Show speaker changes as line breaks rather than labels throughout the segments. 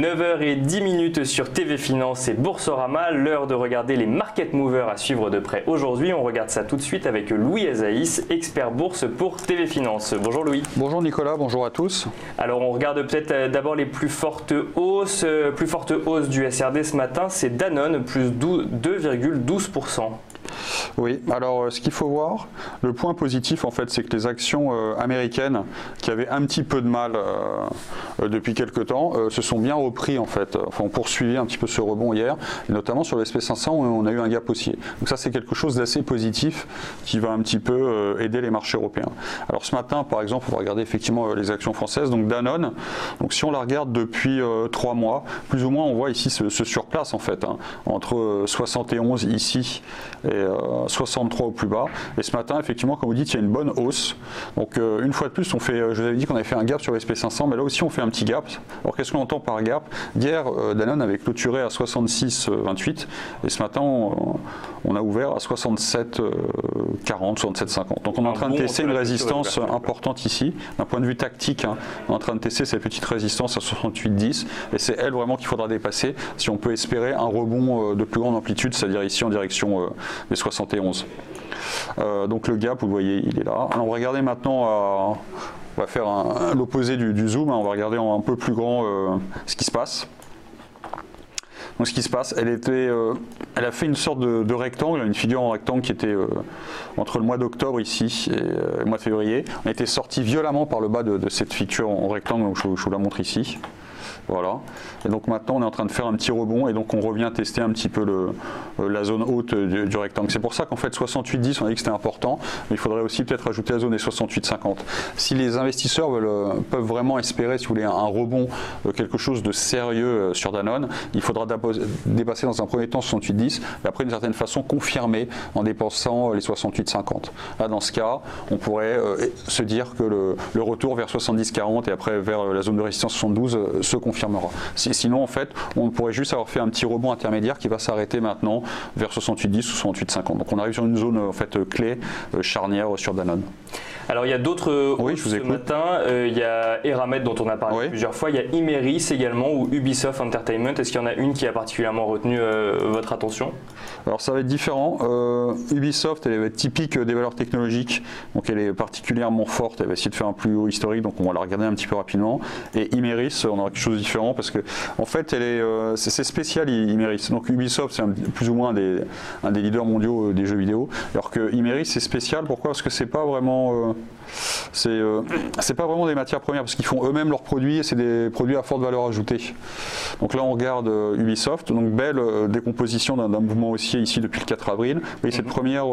9h10 sur TV Finance et Boursorama, l'heure de regarder les market movers à suivre de près aujourd'hui. On regarde ça tout de suite avec Louis Azaïs, expert bourse pour TV Finance. Bonjour Louis.
Bonjour Nicolas, bonjour à tous.
Alors on regarde peut-être d'abord les plus fortes hausses. Plus forte hausse du SRD ce matin, c'est Danone, plus 2,12%.
Oui, alors ce qu'il faut voir, le point positif en fait, c'est que les actions américaines qui avaient un petit peu de mal depuis quelques temps se sont bien repris en fait, ont poursuivi un petit peu ce rebond hier, et notamment sur le SP500 où on a eu un gap haussier. Donc ça c'est quelque chose d'assez positif qui va un petit peu aider les marchés européens. Alors ce matin par exemple, on va regarder effectivement les actions françaises, donc Danone, donc si on la regarde depuis 3 mois, plus ou moins on voit ici ce surplace en fait, entre 71 ici et 63 au plus bas, et ce matin effectivement comme vous dites il y a une bonne hausse, donc une fois de plus on fait, je vous avais dit qu'on avait fait un gap sur le SP500, mais là aussi on fait un petit gap. Alors qu'est-ce qu'on entend par gap? Hier Danone avait clôturé à 66,28 et ce matin on a ouvert à 67,40, 67,50, donc on est en train de tester une résistance importante ici d'un point de vue tactique, on est en train de tester cette petite résistance à 68,10 et c'est elle vraiment qu'il faudra dépasser si on peut espérer un rebond de plus grande amplitude, c'est-à-dire ici en direction des 71. Donc le gap, vous le voyez, il est là. Alors regardez maintenant, on va faire l'opposé du zoom, on va regarder en un peu plus grand ce qui se passe. Donc ce qui se passe, elle a fait une sorte de rectangle, une figure en rectangle qui était entre le mois d'octobre ici et le mois de février. On était sorti violemment par le bas de cette figure en rectangle, donc je vous la montre ici. Voilà, et donc maintenant on est en train de faire un petit rebond et donc on revient tester un petit peu la zone haute du rectangle. C'est pour ça qu'en fait 68,10 on a dit que c'était important, mais il faudrait aussi peut-être ajouter la zone des 68,50. Si les investisseurs peuvent vraiment espérer, si vous voulez, un rebond, quelque chose de sérieux sur Danone, il faudra dépasser dans un premier temps 68,10 et après d'une certaine façon confirmer en dépassant les 68,50. Là dans ce cas on pourrait se dire que le retour vers 70,40 et après vers la zone de résistance 72 se confirmera. Sinon en fait on pourrait juste avoir fait un petit rebond intermédiaire qui va s'arrêter maintenant vers 68,10 ou 68,50. Donc on arrive sur une zone en fait clé, charnière sur Danone.
Alors il y a d'autres hausses ce matin, il y a Eramet dont on a parlé plusieurs fois, il y a Imerys également ou Ubisoft Entertainment. Est-ce qu'il y en a une qui a particulièrement retenu votre attention?
Alors ça va être différent. Ubisoft elle va être typique des valeurs technologiques, donc elle est particulièrement forte, elle va essayer de faire un plus haut historique, donc on va la regarder un petit peu rapidement. Et Imerys, on aura quelque chose de différent parce que en fait c'est spécial Imerys. Donc Ubisoft c'est plus ou moins un des leaders mondiaux des jeux vidéo, alors que Imerys c'est spécial. Pourquoi? Parce que c'est pas vraiment c'est pas vraiment des matières premières, parce qu'ils font eux-mêmes leurs produits et c'est des produits à forte valeur ajoutée. Donc là on regarde Ubisoft, donc belle décomposition d'un mouvement haussier ici depuis le 4 avril. Vous voyez cette première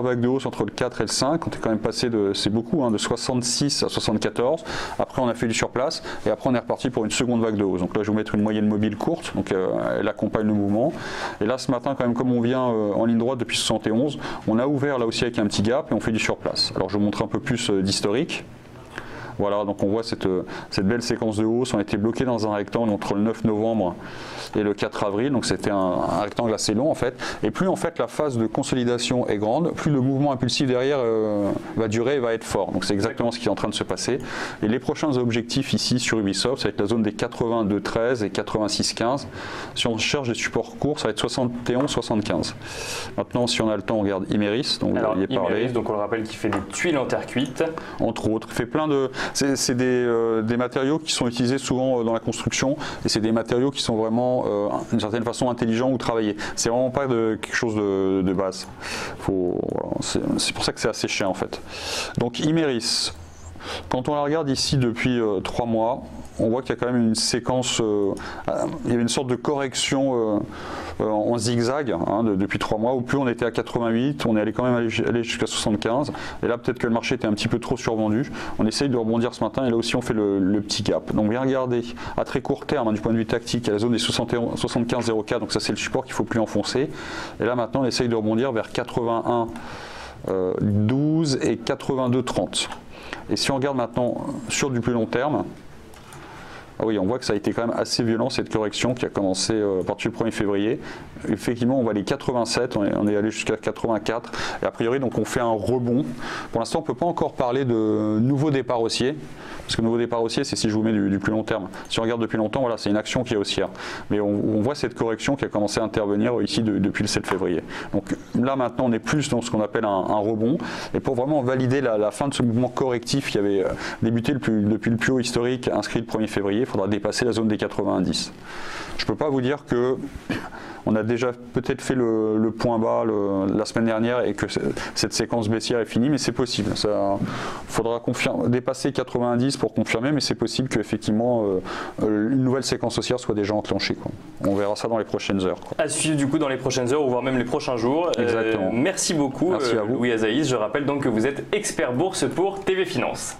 vague de hausse entre le 4 et le 5, on est quand même passé c'est beaucoup, de 66 à 74, après on a fait du surplace et après on est reparti pour une seconde vague de hausse. Donc là je vais vous mettre une moyenne mobile courte, donc elle accompagne le mouvement. Et là ce matin quand même, comme on vient en ligne droite depuis 71, on a ouvert là aussi avec un petit gap et on fait du surplace. Alors je vous montre un peu plus d'historique. Voilà, donc on voit cette belle séquence de hausse. On a été bloqué dans un rectangle entre le 9 novembre et le 4 avril, donc c'était un rectangle assez long en fait. Et plus en fait la phase de consolidation est grande, plus le mouvement impulsif derrière va durer et va être fort. Donc c'est exactement ce qui est en train de se passer. Et les prochains objectifs ici sur Ubisoft, ça va être la zone des 82,13 et 86,15. Si on cherche des supports courts, ça va être 71,75. Maintenant, si on a le temps, on regarde Imerys. Donc
alors Imerys, donc on le rappelle, qui fait des tuiles en terre cuite. Entre autres, fait plein de... C'est des matériaux qui sont utilisés souvent dans la construction et c'est des matériaux qui sont vraiment d'une certaine façon intelligents ou travaillés. C'est vraiment pas quelque chose de base. Voilà, c'est pour ça que c'est assez cher en fait. Donc Imerys, quand on la regarde ici depuis 3 mois, on voit qu'il y a quand même une séquence, il y avait une sorte de correction en zigzag depuis 3 mois, où plus on était à 88, on est allé quand même aller jusqu'à 75, et là peut-être que le marché était un petit peu trop survendu. On essaye de rebondir ce matin, et là aussi on fait le petit gap. Donc bien regarder, à très court terme, du point de vue tactique, à la zone des 75,04, donc ça c'est le support qu'il ne faut plus enfoncer, et là maintenant on essaye de rebondir vers 81,12 et 82,30. Et si on regarde maintenant sur du plus long terme, Ah oui, on voit que ça a été quand même assez violent cette correction qui a commencé à partir du 1er février. Effectivement, on va aller 87, on est allé jusqu'à 84. Et a priori, donc on fait un rebond. Pour l'instant, on ne peut pas encore parler de nouveau départ haussier. Parce que nouveau départ haussier, c'est si je vous mets du plus long terme. Si on regarde depuis longtemps, voilà, c'est une action qui est haussière. Mais on voit cette correction qui a commencé à intervenir ici depuis le 7 février. Donc là, maintenant, on est plus dans ce qu'on appelle un rebond. Et pour vraiment valider la fin de ce mouvement correctif qui avait débuté depuis le plus haut historique inscrit le 1er février, il faudra dépasser la zone des 90. Je ne peux pas vous dire que on a déjà peut-être fait le point bas la semaine dernière et que cette séquence baissière est finie, mais c'est possible. Il faudra dépasser 90 pour confirmer, mais c'est possible qu'effectivement une nouvelle séquence haussière soit déjà enclenchée, quoi. On verra ça dans les prochaines heures, quoi.
À suivre du coup dans les prochaines heures ou voire même les prochains jours.
Exactement.
Merci beaucoup,
Merci à vous.
Louis Azaïs. Je rappelle donc que vous êtes expert bourse pour TV Finance.